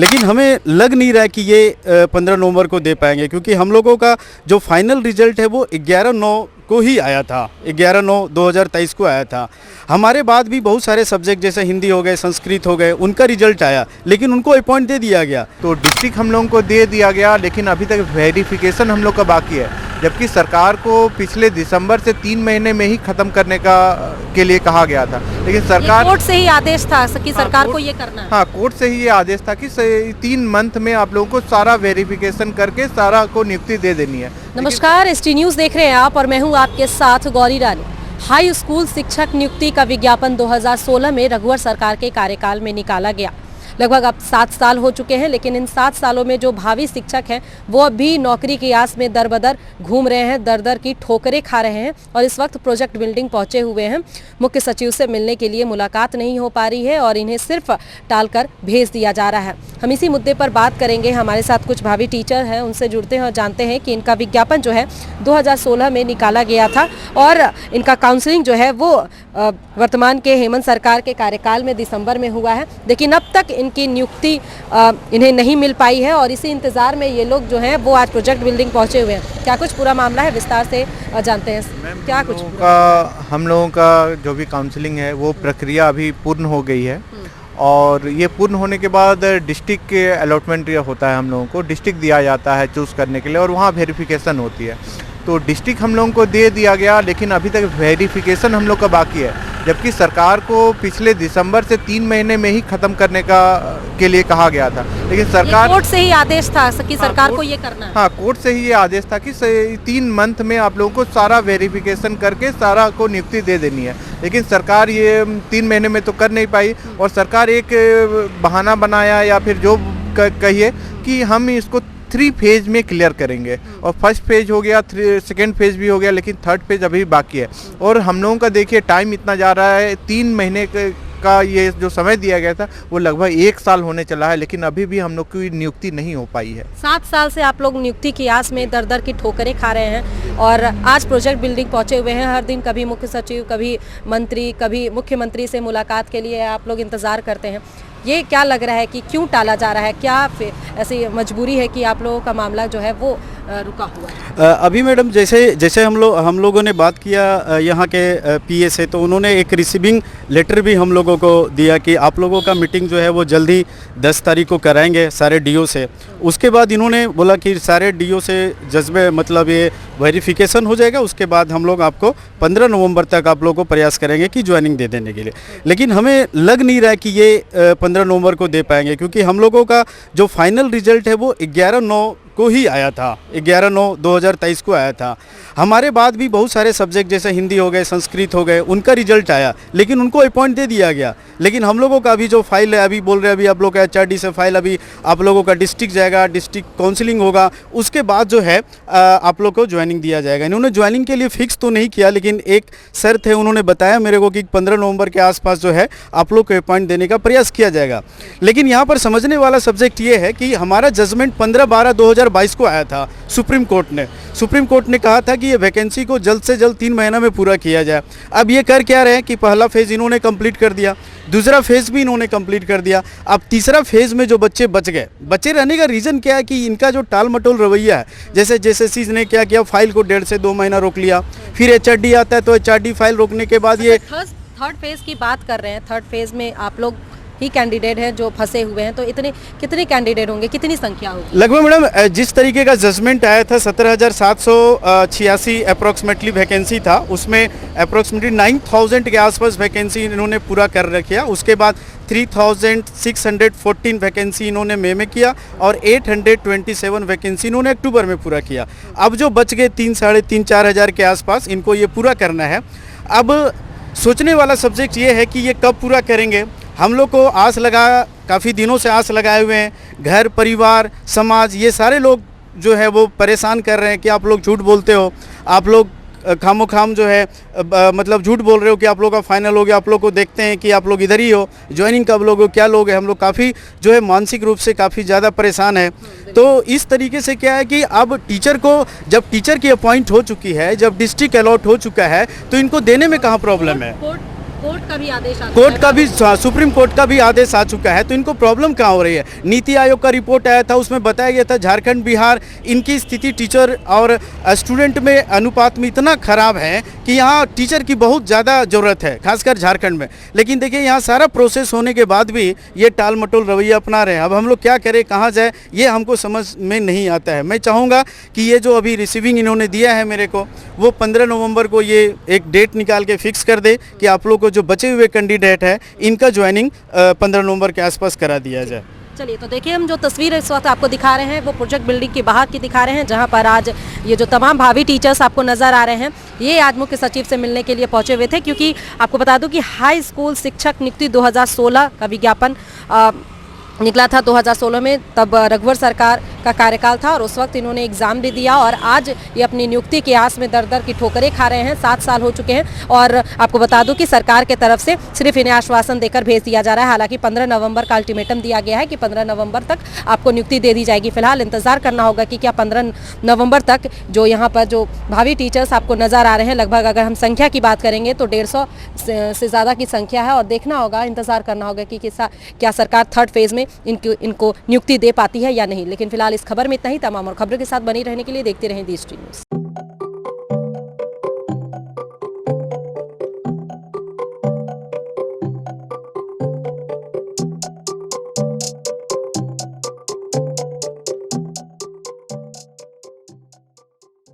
लेकिन हमें लग नहीं रहा है कि ये 15 नवंबर को दे पाएंगे, क्योंकि हम लोगों का जो फाइनल रिजल्ट है वो 11/9 को ही आया था, 11/9/2023 को आया था। हमारे बाद भी बहुत सारे सब्जेक्ट जैसे हिंदी हो गए, संस्कृत हो गए, उनका रिजल्ट आया, लेकिन उनको अपॉइंट दे दिया गया। तो डिस्ट्रिक्ट हम लोगों को दे दिया गया, लेकिन अभी तक वेरिफिकेशन हम लोग का बाकी है, जबकि सरकार को पिछले दिसंबर से 3 महीने में ही ख़त्म करने के लिए कहा गया था। लेकिन सरकार कोर्ट से ही आदेश था कि सरकार को ये करना है। हाँ, कोर्ट से ही ये आदेश था कि 3 मंथ में आप लोगों को सारा वेरिफिकेशन करके सारा को नियुक्ति दे देनी है। नमस्कार, एसटी न्यूज़ देख रहे हैं आप और मैं हूँ आपके साथ गौरी रानी। हाई स्कूल शिक्षक नियुक्ति का विज्ञापन 2016 में रघुवर सरकार के कार्यकाल में निकाला गया। लगभग अब 7 साल हो चुके हैं, लेकिन इन 7 सालों में जो भावी शिक्षक हैं वो अभी नौकरी की आस में दर बदर घूम रहे हैं, दर दर की ठोकरें खा रहे हैं और इस वक्त प्रोजेक्ट बिल्डिंग पहुंचे हुए हैं। मुख्य सचिव से मिलने के लिए मुलाकात नहीं हो पा रही है और इन्हें सिर्फ टालकर भेज दिया जा रहा है। हम इसी मुद्दे पर बात करेंगे। हमारे साथ कुछ भावी टीचर हैं, उनसे जुड़ते हैं और जानते हैं कि इनका विज्ञापन जो है 2016 में निकाला गया था और इनका काउंसलिंग जो है वो वर्तमान के हेमंत सरकार के कार्यकाल में दिसंबर में हुआ है, लेकिन अब तक इनकी नियुक्ति इन्हें नहीं मिल पाई है और इसी इंतज़ार में ये लोग जो हैं वो आज प्रोजेक्ट बिल्डिंग पहुंचे हुए हैं। क्या कुछ पूरा मामला है, विस्तार से जानते हैं। क्या कुछ हम लोगों का जो भी काउंसलिंग है वो प्रक्रिया अभी पूर्ण हो गई है और ये पूर्ण होने के बाद डिस्ट्रिक्ट के अलॉटमेंट होता है, हम लोगों को डिस्ट्रिक्ट दिया जाता है चूज़ करने के लिए और वहाँ वेरिफिकेशन होती है। तो डिस्ट्रिक्ट हम लोगों को दे दिया गया, लेकिन अभी तक वेरिफिकेशन हम लोग का बाकी है, जबकि सरकार को पिछले दिसंबर से 3 महीने में ही ख़त्म करने के लिए कहा गया था। लेकिन सरकार कोर्ट से ही आदेश था कि सरकार को ये करना है। हाँ, कोर्ट से ही ये आदेश था कि 3 मंथ में आप लोगों को सारा वेरिफिकेशन करके सारा को नियुक्ति दे देनी है, लेकिन सरकार ये 3 महीने में तो कर नहीं पाई और सरकार एक बहाना बनाया या फिर जो कहिए कि हम इसको 3 फेज में क्लियर करेंगे और फर्स्ट फेज हो गया, सेकेंड फेज भी हो गया, लेकिन थर्ड फेज अभी बाकी है। और हम लोगों का देखिए टाइम इतना जा रहा है, 3 महीने का ये जो समय दिया गया था वो लगभग 1 साल होने चला है, लेकिन अभी भी हम लोग की नियुक्ति नहीं हो पाई है। 7 साल से आप लोग नियुक्ति की आस में दर दर की ठोकरें खा रहे हैं और आज प्रोजेक्ट बिल्डिंग पहुंचे हुए हैं। हर दिन कभी मुख्य सचिव, कभी मंत्री, कभी मुख्यमंत्री से मुलाकात के लिए आप लोग इंतज़ार करते हैं। ये क्या लग रहा है कि क्यों टाला जा रहा है? क्या ऐसी मजबूरी है कि आप लोगों का मामला जो है वो रुका हुआ है? अभी मैडम जैसे हम लोगों ने बात किया यहाँ के पीए से, तो उन्होंने एक रिसीविंग लेटर भी हम लोगों को दिया कि आप लोगों का मीटिंग जो है वो जल्दी 10 तारीख को कराएंगे सारे डीओ से। उसके बाद इन्होंने बोला कि सारे डीओ से जज्बे मतलब ये वेरिफिकेशन हो जाएगा, उसके बाद हम लोग आपको 15 नवंबर तक आप लोगों को प्रयास करेंगे कि ज्वाइनिंग दे देने के लिए। लेकिन हमें लग नहीं रहा है कि ये 15 नवंबर को दे पाएंगे, क्योंकि हम लोगों का जो फाइनल रिजल्ट है वो 11/9 को ही आया था, 11/9/2023 को आया था। हमारे बाद भी बहुत सारे सब्जेक्ट जैसे हिंदी हो गए, संस्कृत हो गए, उनका रिजल्ट आया, लेकिन उनको अपॉइंट दे दिया गया। लेकिन हम लोगों का अभी जो फाइल है, अभी बोल रहे हैं अभी आप लोग का HRD से फाइल अभी आप लोगों का डिस्ट्रिक्ट जाएगा, डिस्ट्रिक्ट काउंसलिंग होगा, उसके बाद जो है आप लोग को ज्वाइनिंग दिया जाएगा। इन्होंने ज्वाइनिंग के लिए फिक्स तो नहीं किया, लेकिन एक शर्त है, उन्होंने बताया मेरे को कि 15 नवंबर के आसपास जो है आप लोग को अपॉइंट देने का प्रयास किया जाएगा। लेकिन यहाँ पर समझने वाला सब्जेक्ट ये है कि हमारा जजमेंट 15/12/2022 को आया था सुप्रीम कोर्ट ने कहा था कि ये वैकेंसी को जल्द से जल्द 3 महीना में पूरा किया जाए। अब ये कर क्या रहे हैं कि पहला फेज़ इन्होंने कंप्लीट कर दिया, दूसरा फेज़ भी इन्होंने कंप्लीट कर दिया। अब तीसरा फेज़ में जो बच्चे बचे रहने का रीज़न क्या है कि इनका जो टाल मटोल रवैया है, जैसे JSSC ने क्या किया, फाइल को 1.5 से 2 महीना रोक लिया, फिर HRD आता है तो HRD फाइल रोकने के बाद ये थर्ड फेज़ की बात कर रहे हैं। थर्ड फेज़ में आप लोग ही कैंडिडेट हैं जो फंसे हुए हैं, तो कितने कैंडिडेट होंगे, कितनी संख्या होगी? लगभग मैडम जिस तरीके का जजमेंट आया था 17,786 अप्रोक्सीमेटली वैकेंसी था, उसमें अप्रोक्सीमेटली 9,000 के आसपास वैकेंसी इन्होंने पूरा कर रखा। उसके बाद 3,614 वैकेंसी इन्होंने मई में किया और 827 वैकेंसी इन्होंने अक्टूबर में पूरा किया। अब जो बच गए 3,500-4 हज़ार के आसपास, इनको ये पूरा करना है। अब सोचने वाला सब्जेक्ट ये है कि ये कब पूरा करेंगे। हम लोग को आस लगा, काफ़ी दिनों से आस लगाए हुए हैं, घर परिवार समाज ये सारे लोग जो है वो परेशान कर रहे हैं कि आप लोग झूठ बोलते हो, आप लोग खामोखाम जो है मतलब झूठ बोल रहे हो कि आप लोग का फाइनल हो गया, आप लोग को देखते हैं कि आप लोग इधर ही हो, ज्वाइनिंग कब लोग हो, क्या लोग हैं। हम लोग काफ़ी जो है मानसिक रूप से काफ़ी ज़्यादा परेशान है। तो इस तरीके से क्या है कि अब टीचर को, जब टीचर की अपॉइंट हो चुकी है, जब डिस्ट्रिक्ट अलॉट हो चुका है, तो इनको देने में कहाँ प्रॉब्लम है। कोर्ट का भी आदेश आ चुका कोर्ट है। का भी, सुप्रीम कोर्ट का भी आदेश आ चुका है, तो इनको प्रॉब्लम कहाँ हो रही है? नीति आयोग का रिपोर्ट आया था, उसमें बताया गया था झारखंड बिहार इनकी स्थिति टीचर और स्टूडेंट में अनुपात में इतना खराब है कि यहाँ टीचर की बहुत ज़्यादा ज़रूरत है, खासकर झारखंड में। लेकिन देखिए यहाँ सारा प्रोसेस होने के बाद भी ये टाल मटोल रवैया अपना रहे हैं। अब हम लोग क्या करें, कहाँ जाए, ये हमको समझ में नहीं आता है। मैं चाहूँगा कि ये जो अभी रिसीविंग इन्होंने दिया है मेरे को, वो 15 नवंबर को ये एक डेट निकाल के फिक्स कर दे कि आप लोग को जो बचे हुए कैंडिडेट है इनका ज्वाइनिंग 15 नवंबर के आसपास करा दिया जाए। चलिए, तो देखिए हम जो तस्वीर इस वक्त आपको दिखा रहे हैं वो प्रोजेक्ट बिल्डिंग के बाहर की दिखा रहे हैं, जहां पर आज ये जो तमाम भावी टीचर्स आपको नज़र आ रहे हैं, ये आज मुख्य सचिव से मिलने के लिए पहुंचे हुए थे, क्योंकि आपको बता दूं कि हाई स्कूल शिक्षक नियुक्ति 2016 का विज्ञापन निकला था 2016 में। तब रघुवर सरकार का कार्यकाल था और उस वक्त इन्होंने एग्ज़ाम भी दिया और आज ये अपनी नियुक्ति की आस में दर दर की ठोकरें खा रहे हैं। 7 साल हो चुके हैं और आपको बता दूं कि सरकार के तरफ से सिर्फ इन्हें आश्वासन देकर भेज दिया जा रहा है। हालांकि 15 नवंबर का अल्टीमेटम दिया गया है कि 15 नवंबर तक आपको नियुक्ति दे दी जाएगी। फिलहाल इंतजार करना होगा कि क्या 15 नवंबर तक जो यहाँ पर जो भावी टीचर्स आपको नज़र आ रहे हैं, लगभग अगर हम संख्या की बात करेंगे तो 150 से ज़्यादा की संख्या है और देखना होगा, इंतज़ार करना होगा कि क्या सरकार थर्ड फेज़ में इनको नियुक्ति दे पाती है या नहीं। लेकिन फिलहाल इस खबर में इतना ही। तमाम और खबरों के साथ बनी रहने के लिए देखते रहें दी स्ट्रीम न्यूज़।